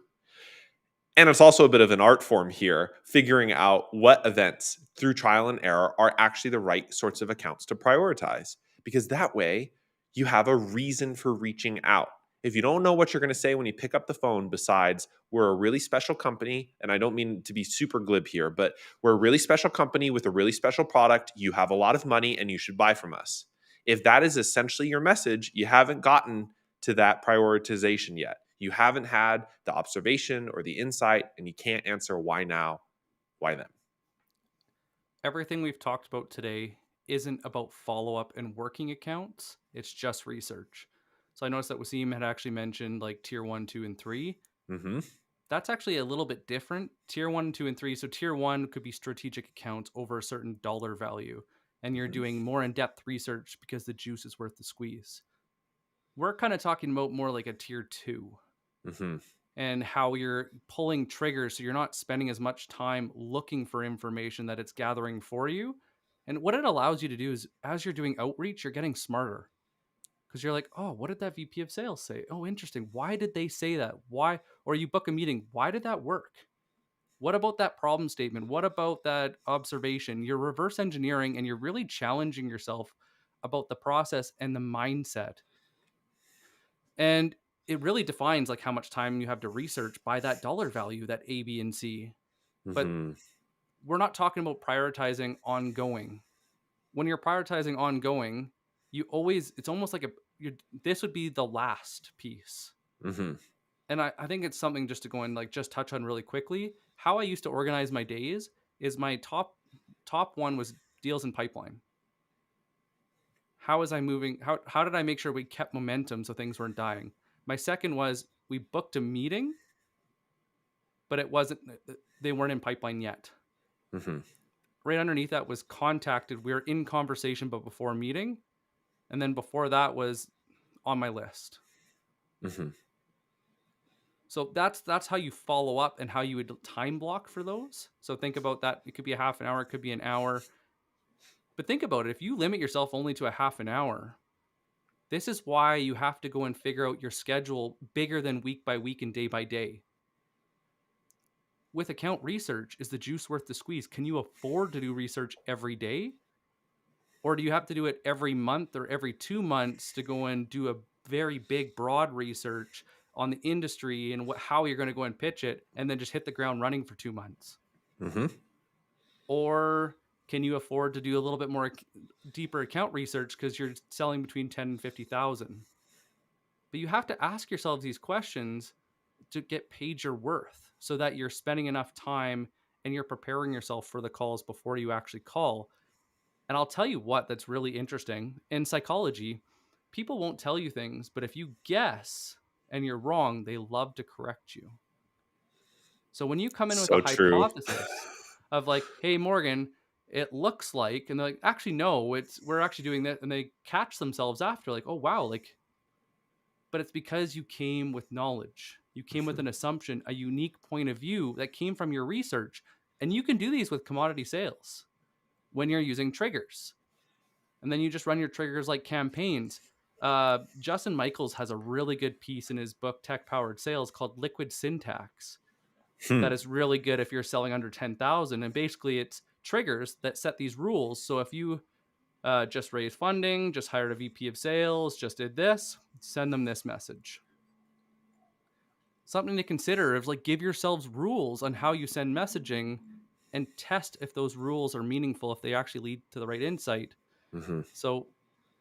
And it's also a bit of an art form here, figuring out what events through trial and error are actually the right sorts of accounts to prioritize. Because that way, you have a reason for reaching out. If you don't know what you're going to say when you pick up the phone, besides, we're a really special company, and I don't mean to be super glib here, but we're a really special company with a really special product. You have a lot of money and you should buy from us. If that is essentially your message, you haven't gotten to that prioritization yet. You haven't had the observation or the insight, and you can't answer why now, why then. Everything we've talked about today isn't about follow up and working accounts, it's just research. So I noticed that Wasim had actually mentioned like tier one, two, and three. Mm-hmm. That's actually a little bit different. Tier one, two, and three. So tier one could be strategic accounts over a certain dollar value, and you're Mm-hmm. doing more in depth research because the juice is worth the squeeze. We're kind of talking about more like a tier two Mm-hmm. and how you're pulling triggers so you're not spending as much time looking for information that it's gathering for you. And what it allows you to do is as you're doing outreach, you're getting smarter because you're like, oh, what did that VP of sales say? Oh, interesting. Why did they say that? Why? Or you book a meeting. Why did that work? What about that problem statement? What about that observation? You're reverse engineering and you're really challenging yourself about the process and the mindset. And it really defines like how much time you have to research by that dollar value, that A, B, and C. But Mm-hmm. we're not talking about prioritizing ongoing. When you're prioritizing ongoing, it's almost like this would be the last piece. Mm-hmm. And I think it's something just to go and like just touch on really quickly. How I used to organize my days is my top one was deals in pipeline. How was I moving? How did I make sure we kept momentum so things weren't dying? My second was we booked a meeting, but it wasn't they weren't in pipeline yet. Mm-hmm. Right underneath that was contacted. We were in conversation, but before meeting, and then before that was on my list. Mm-hmm. So that's how you follow up and how you would time block for those. So think about that. It could be a half an hour, it could be an hour. But think about it. If you limit yourself only to a half an hour, this is why you have to go and figure out your schedule bigger than week by week and day by day. With account research, is the juice worth the squeeze? Can you afford to do research every day? Or do you have to do it every month or every 2 months to go and do a very big, broad research on the industry and how you're going to go and pitch it, and then just hit the ground running for 2 months? Mm-hmm. Or can you afford to do a little bit more deeper account research because you're selling between 10 and 50,000? But you have to ask yourselves these questions to get paid your worth so that you're spending enough time and you're preparing yourself for the calls before you actually call. And I'll tell you what, that's really interesting. In psychology, people won't tell you things, but if you guess and you're wrong, they love to correct you. So when you come in with a So true. hypothesis of like, hey, Morgan, it looks like, and they're like, actually, no, we're actually doing that. And they catch themselves after, like, oh, wow, like, but it's because you came with knowledge. You came with Mhm. an assumption, a unique point of view that came from your research. And you can do these with commodity sales when you're using triggers. And then you just run your triggers like campaigns. Justin Michaels has a really good piece in his book, Tech Powered Sales, called Liquid Syntax, Hmm. that is really good if you're selling under 10,000. And basically, it's triggers that set these rules. So if you just raised funding, just hired a VP of sales, just did this, send them this message. Something to consider is like give yourselves rules on how you send messaging and test if those rules are meaningful, if they actually lead to the right insight. Hmm. So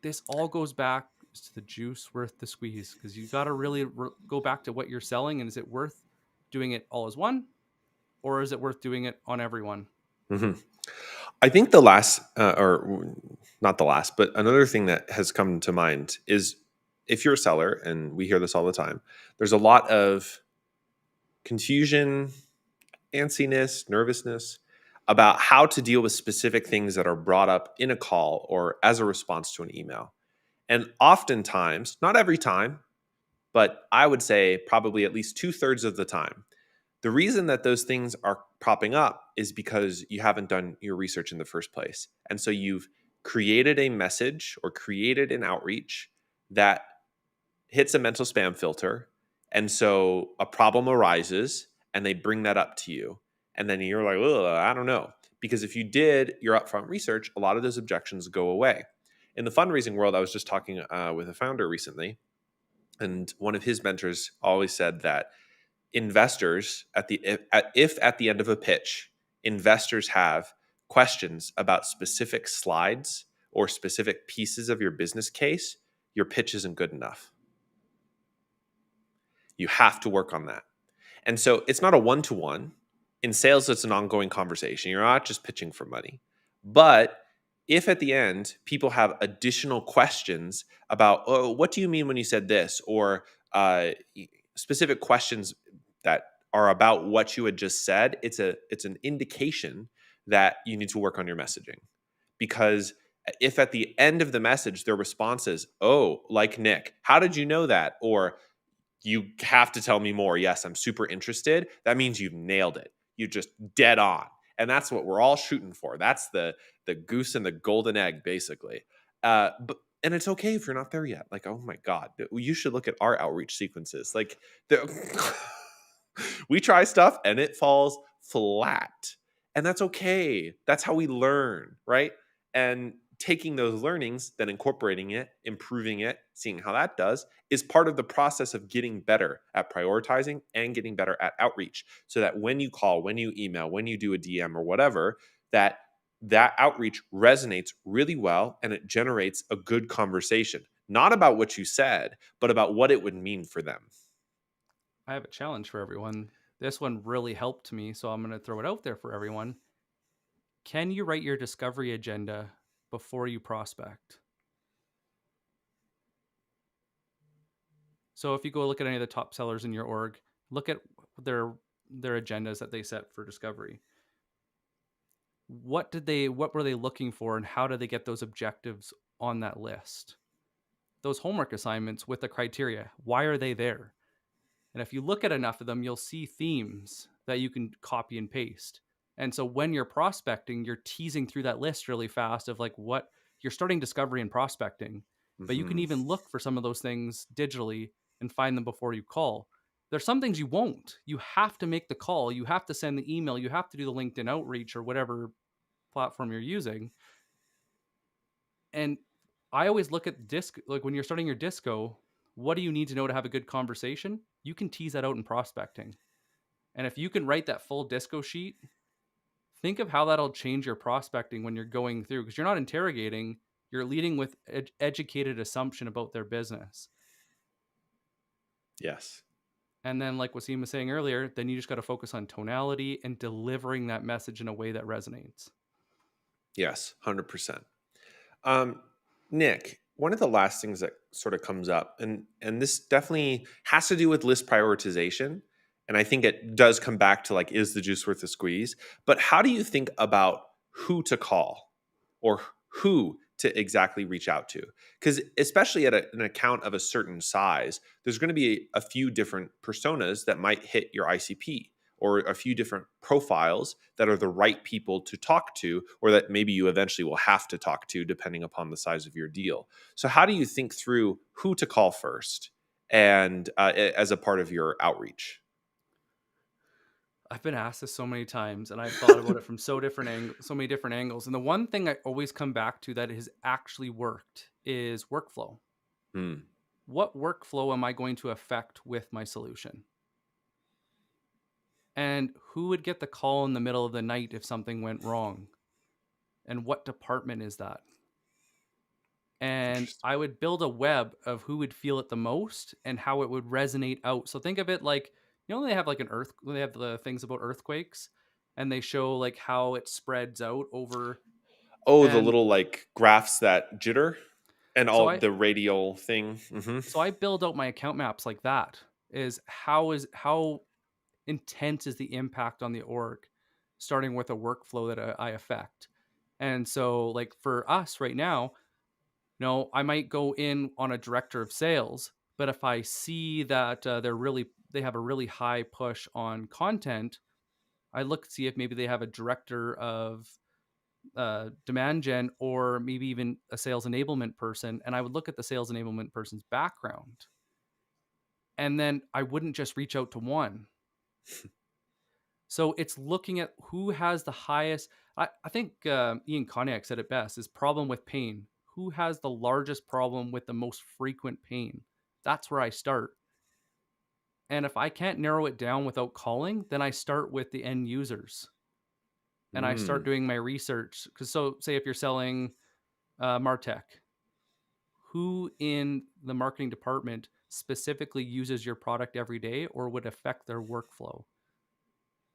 this all goes back to the juice worth the squeeze, because you got to really go back to what you're selling, and is it worth doing it all as one, or is it worth doing it on everyone? Hmm. I think the last, or not the last, but another thing that has come to mind is if you're a seller, and we hear this all the time, there's a lot of confusion, antsiness, nervousness about how to deal with specific things that are brought up in a call or as a response to an email. And oftentimes, not every time, but I would say probably at least 2/3 of the time, the reason that those things are popping up is because you haven't done your research in the first place. And so you've created a message or created an outreach that hits a mental spam filter. And so a problem arises and they bring that up to you. And then you're like, oh, I don't know. Because if you did your upfront research, a lot of those objections go away. In the fundraising world, I was just talking with a founder recently, and one of his mentors always said that investors if at the end of a pitch investors have questions about specific slides or specific pieces of your business case, your pitch isn't good enough. You have to work on that. And so it's not a one-to-one. In sales, it's an ongoing conversation. You're not just pitching for money. But if at the end people have additional questions about, oh, what do you mean when you said this? Or specific questions that are about what you had just said, it's an indication that you need to work on your messaging. Because if at the end of the message their response is, oh, like Nick, how did you know that? Or you have to tell me more. Yes, I'm super interested. That means you've nailed it. You just dead on. And that's what we're all shooting for. That's the goose and the golden egg, basically. But and it's okay if you're not there yet. Like, oh my God, you should look at our outreach sequences. Like, we try stuff and it falls flat, and that's okay. That's how we learn, right? And taking those learnings, then incorporating it, improving it, seeing how that does, is part of the process of getting better at prioritizing and getting better at outreach. So that when you call, when you email, when you do a DM or whatever, that outreach resonates really well and it generates a good conversation, not about what you said, but about what it would mean for them. I have a challenge for everyone. This one really helped me, so I'm going to throw it out there for everyone. Can you write your discovery agenda before you prospect? So if you go look at any of the top sellers in your org, look at their agendas that they set for discovery. What were they looking for, and how did they get those objectives on that list? Those homework assignments with the criteria, why are they there? And if you look at enough of them, you'll see themes that you can copy and paste. And so when you're prospecting, you're teasing through that list really fast of like what you're starting discovery and prospecting. But you can Mhm. even look for some of those things digitally and find them before you call. There's some things you won't. You have to make the call, you have to send the email, you have to do the LinkedIn outreach or whatever platform you're using. And I always look at disc, like when you're starting your disco, what do you need to know to have a good conversation? You can tease that out in prospecting. And if you can write that full disco sheet, think of how that'll change your prospecting when you're going through, because you're not interrogating, you're leading with educated assumption about their business. Yes. And then, like Wasim was saying earlier, then you just got to focus on tonality and delivering that message in a way that resonates. Yes. 100%. Um, Nick, one of the last things that sort of comes up, and this definitely has to do with list prioritization, and I think it does come back to like, is the juice worth the squeeze? But how do you think about who to call or who to exactly reach out to? Because especially at an account of a certain size, there's going to be a few different personas that might hit your ICP, or a few different profiles that are the right people to talk to, or that maybe you eventually will have to talk to depending upon the size of your deal. So, how do you think through who to call first and as a part of your outreach? I've been asked this so many times, and I've thought about it from so many different angles. And the one thing I always come back to that has actually worked is workflow. Hmm. What workflow am I going to affect with my solution? And who would get the call in the middle of the night if something went wrong? And what department is that? And Interesting. I would build a web of who would feel it the most and how it would resonate out. So think of it like, they have like they have the things about earthquakes, and they show like how it spreads out over. Oh, the And little like graphs that jitter and so all I the radial thing. Hmm. so I build out my account maps like that. Is how intense is the impact on the org, starting with a workflow that I affect. And so like for us right now, I might go in on a director of sales, but if I see that they have a really high push on content, I look to see if maybe they have a director of demand gen, or maybe even a sales enablement person, and I would look at the sales enablement person's background, and then I wouldn't just reach out to one. So it's looking at who has the highest. I think Ian Koniak said it best: is problem with pain. Who has the largest problem with the most frequent pain? That's where I start. And if I can't narrow it down without calling, then I start with the end users and I start Mm. doing my research. Because so, say if you're selling Martech, who in the marketing department specifically uses your product every day or would affect their workflow?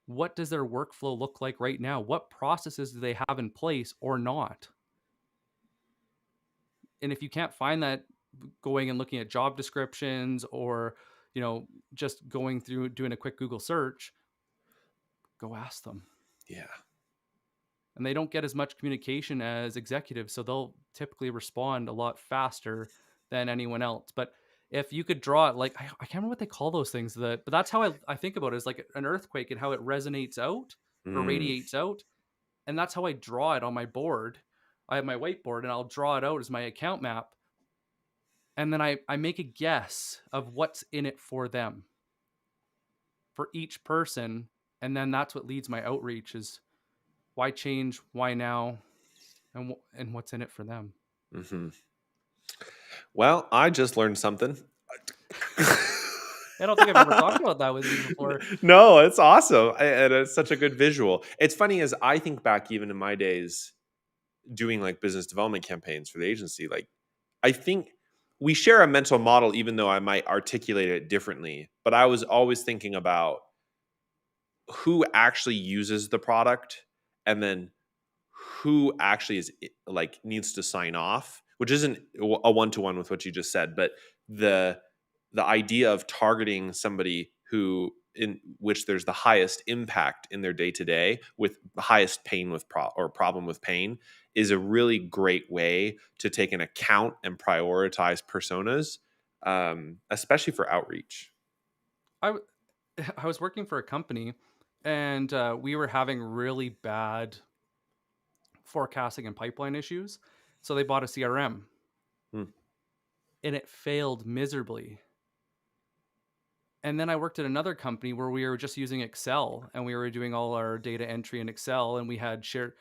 What does their workflow look like right now? What processes do they have in place or not? And if you can't find that, going and looking at job descriptions, or just going through doing a quick Google search, go ask them. Yeah. And they don't get as much communication as executives, so they'll typically respond a lot faster than anyone else. But if you could draw it, like I can't remember what they call those things, but that's how I think about it, is like an earthquake and how it resonates out or Mm. radiates out. And that's how I draw it on my board. I have my whiteboard and I'll draw it out as my account map. And then I make a guess of what's in it for them, for each person. And then that's what leads my outreach: is why change, why now, and what's in it for them. Hmm. Well, I just learned something. I don't think I've ever talked about that with you before. No, it's awesome. And it's such a good visual. It's funny as I think back even in my days doing like business development campaigns for the agency, like I think we share a mental model, even though I might articulate it differently. But I was always thinking about who actually uses the product, and then who actually is like needs to sign off, which isn't a one-to-one with what you just said, but the the idea of targeting somebody who in which there's the highest impact in their day to day with the highest pain with or problem with pain is a really great way to take an account and prioritize personas, especially for outreach. I w- I was working for a company, and we were having really bad forecasting and pipeline issues. So they bought a CRM, Hmm. and it failed miserably. And then I worked at another company where we were just using Excel, and we were doing all our data entry in Excel, and we had shared.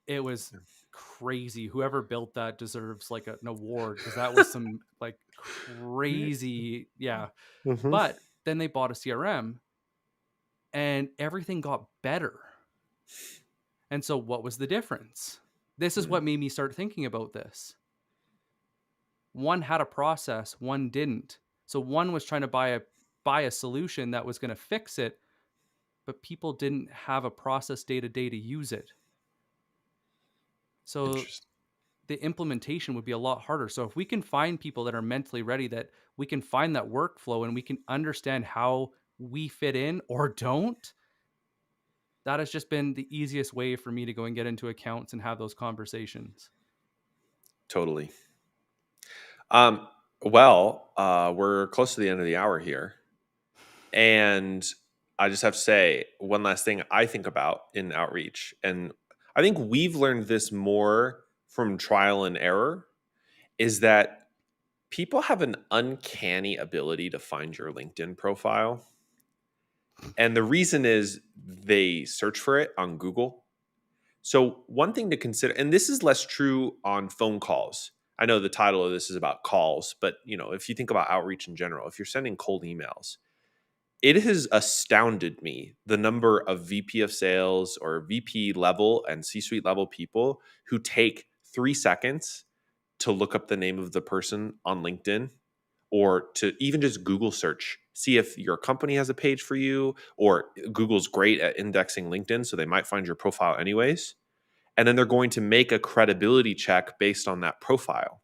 It was crazy. Whoever built that deserves like an award, because that was some like crazy, yeah. Mhm. But then they bought a CRM and everything got better. And so what was the difference? This is what made me start thinking about this. One had a process, one didn't. So one was trying to buy a solution that was going to fix it, but people didn't have a process day to day to use it. So Interesting. the implementation would be a lot harder. So if we can find people that are mentally ready, that we can find that workflow and we can understand how we fit in or don't, that has just been the easiest way for me to go and get into accounts and have those conversations. Totally. Um, well, we're close to the end of the hour here. And I just have to say one last thing I think about in outreach. And I think we've learned this more from trial and error is that people have an uncanny ability to find your LinkedIn profile. And the reason is they search for it on Google. So, one thing to consider, and this is less true on phone calls. I know the title of this is about calls, but if you think about outreach in general, if you're sending cold emails, it has astounded me the number of VP of sales or VP level and C suite level people who take 3 seconds to look up the name of the person on LinkedIn or to even just Google search, see if your company has a page for you, or Google's great at indexing LinkedIn, so they might find your profile anyways. And then they're going to make a credibility check based on that profile.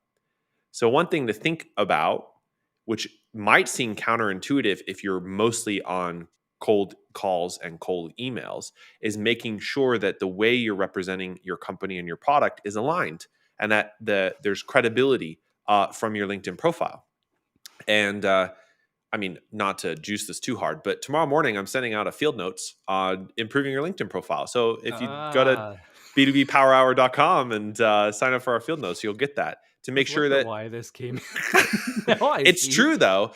So, one thing to think about, which might seem counterintuitive if you're mostly on cold calls and cold emails, is making sure that the way you're representing your company and your product is aligned and that there's credibility from your LinkedIn profile. And I mean, not to juice this too hard, but tomorrow morning I'm sending out a field notes on improving your LinkedIn profile. So if you go to Ah, b2bpowerhour.com and sign up for our field notes, you'll get that to I make was sure wondering that why this came. Now I it's see. true though,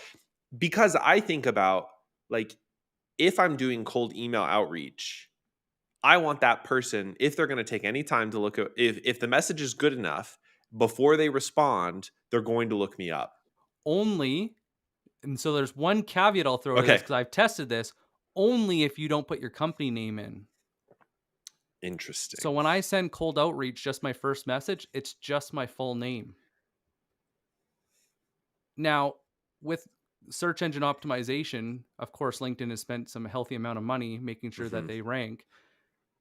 because I think about like if I'm doing cold email outreach, I want that person, if they're going to take any time to look at if the message is good enough before they respond, they're going to look me up. Only, and so there's one caveat I'll throw to this Okay. because I've tested this, only if you don't put your company name in. So Interesting. when I send cold outreach, just my first message, it's just my full name. Now, with search engine optimization, of course, LinkedIn has spent some healthy amount of money making sure that Hmm. they rank.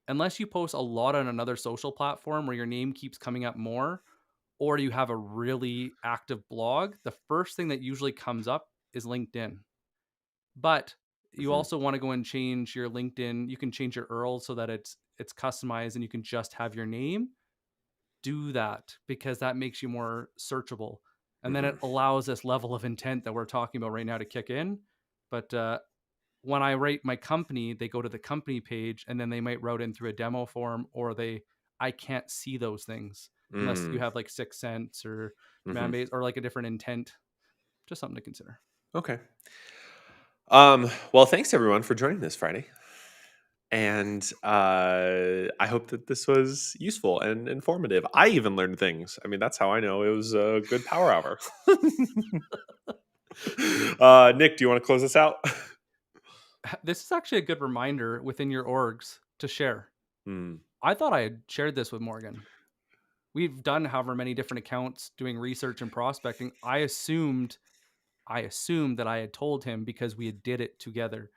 Unless you post a lot on another social platform where your name keeps coming up more, or you have a really active blog, the first thing that usually comes up is LinkedIn. But you Hmm. also want to go and change your LinkedIn. You can change your URL so that it's customized and you can just have your name. Do that because that makes you more searchable. And then Hmm. it allows this level of intent that we're talking about right now to kick in. But when I rate my company, they go to the company page and then they might route in through a demo form or I can't see those things unless you Mm. have like 6 cents or Hmm. command base or like a different intent. Just something to consider. Okay. Well, thanks everyone for joining this Friday. And I hope that this was useful and informative. I even learned things. I mean, that's how I know it was a good power hour. Nick, do you want to close us out? This is actually a good reminder within your orgs to share. Hmm. I thought I had shared this with Morgan. We've done however many different accounts doing research and prospecting. I assumed that I had told him because we had did it together.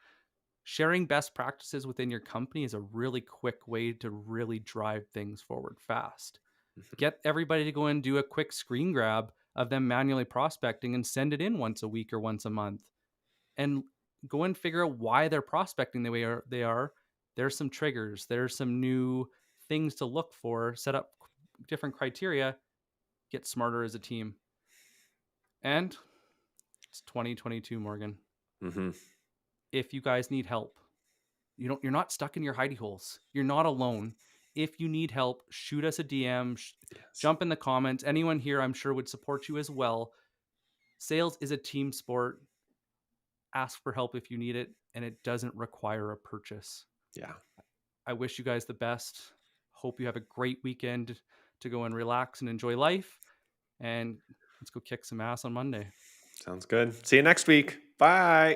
Sharing best practices within your company is a really quick way to really drive things forward fast. Get everybody to go and do a quick screen grab of them manually prospecting and send it in once a week or once a month. And go and figure out why they're prospecting the way they are. There's some triggers, there's some new things to look for, set up different criteria, get smarter as a team. And it's 2022, Morgan. Hmm. If you guys need help, you're not stuck in your hidey holes. You're not alone. If you need help, shoot us a DM, Yes. jump in the comments. Anyone here I'm sure would support you as well. Sales is a team sport. Ask for help if you need it, and it doesn't require a purchase. Yeah. I wish you guys the best. Hope you have a great weekend to go and relax and enjoy life. And let's go kick some ass on Monday. Sounds good. See you next week. Bye.